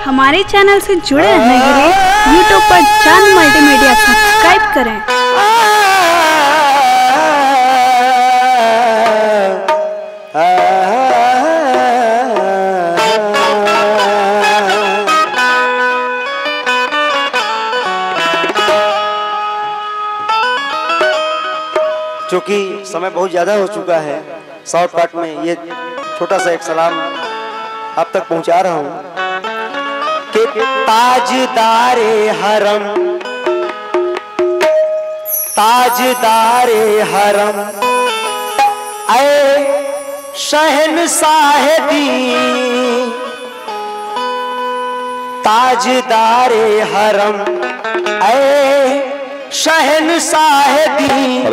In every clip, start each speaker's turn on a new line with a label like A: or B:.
A: हमारे चैनल से जुड़े रहने के लिए YouTube पर चांद मल्टीमीडिया सब्सक्राइब करें।
B: चूँकि समय बहुत ज़्यादा हो चुका है, शॉर्टकट में ये छोटा सा एक सलाम आप तक पहुंचा रहा हूं कि ताजदारे हरम, ताजदारे हरम ऐ शहंशाह दीन, ताजदारे हरम ऐ शहंशाह दीन,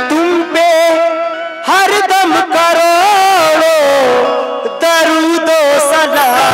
B: तुम पे हरदम करोड़ो दरूदो सलाम।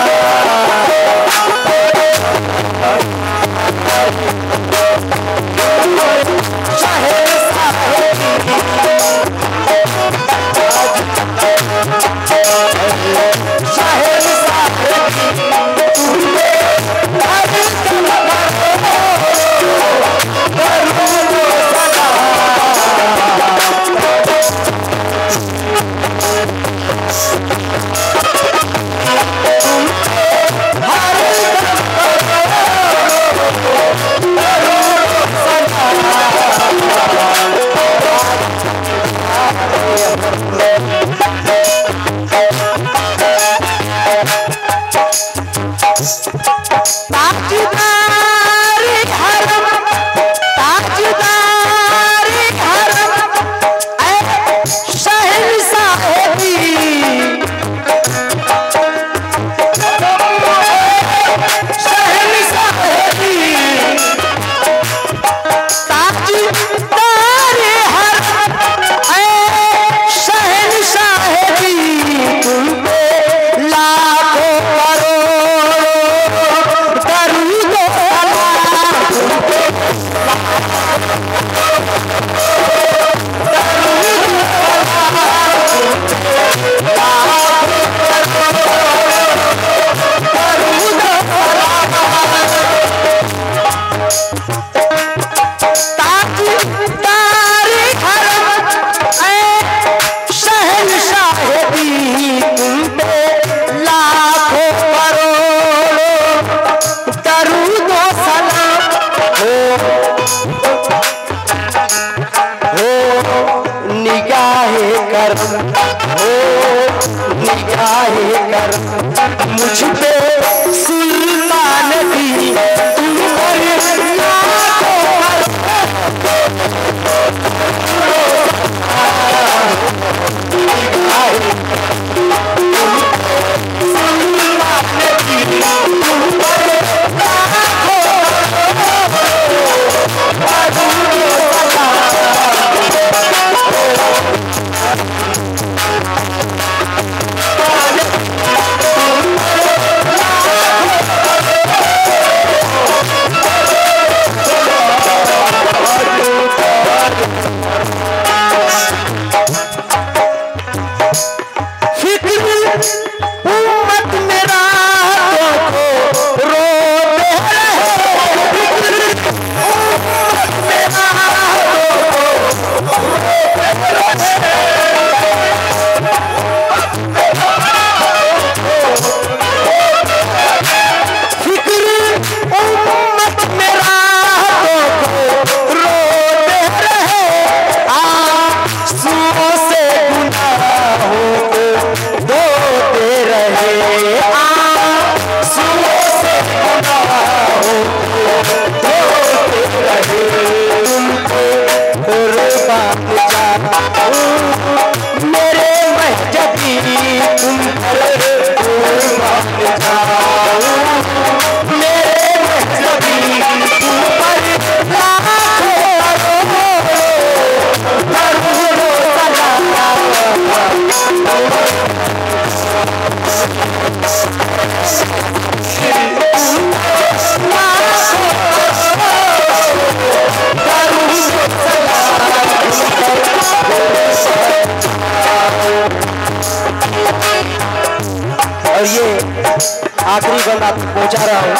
B: आखिरी बंद आप पहुंचा रहा हूं।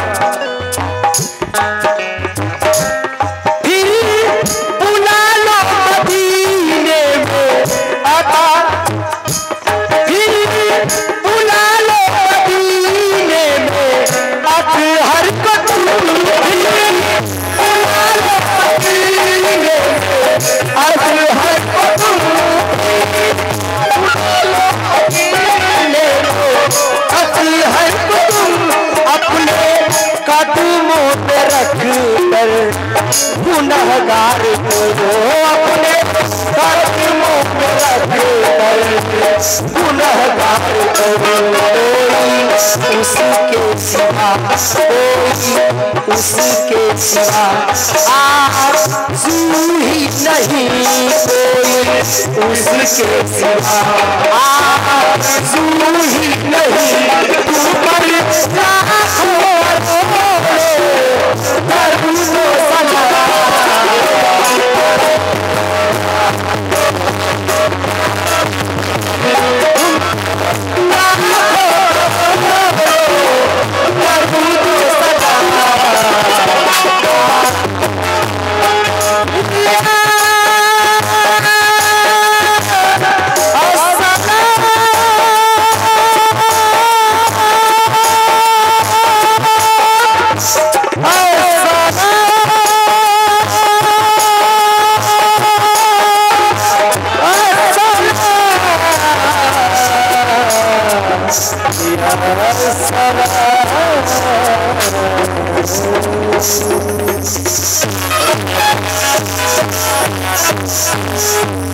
B: फिर बुला लो मदीने में आता, फिर बुला लो मदीने में अतहर को, बुला लो मदीने में अतहर को, अपने कदमों पे रख कर गुनहगार को, अपने कदमों पे रख कर गुनहगार को, कोई उसके सिवा, कोई उसके सिवा आरज़ू ही नहीं, कोई उसके सिवा आरज़ू ही नहीं, तू पर
C: Yes.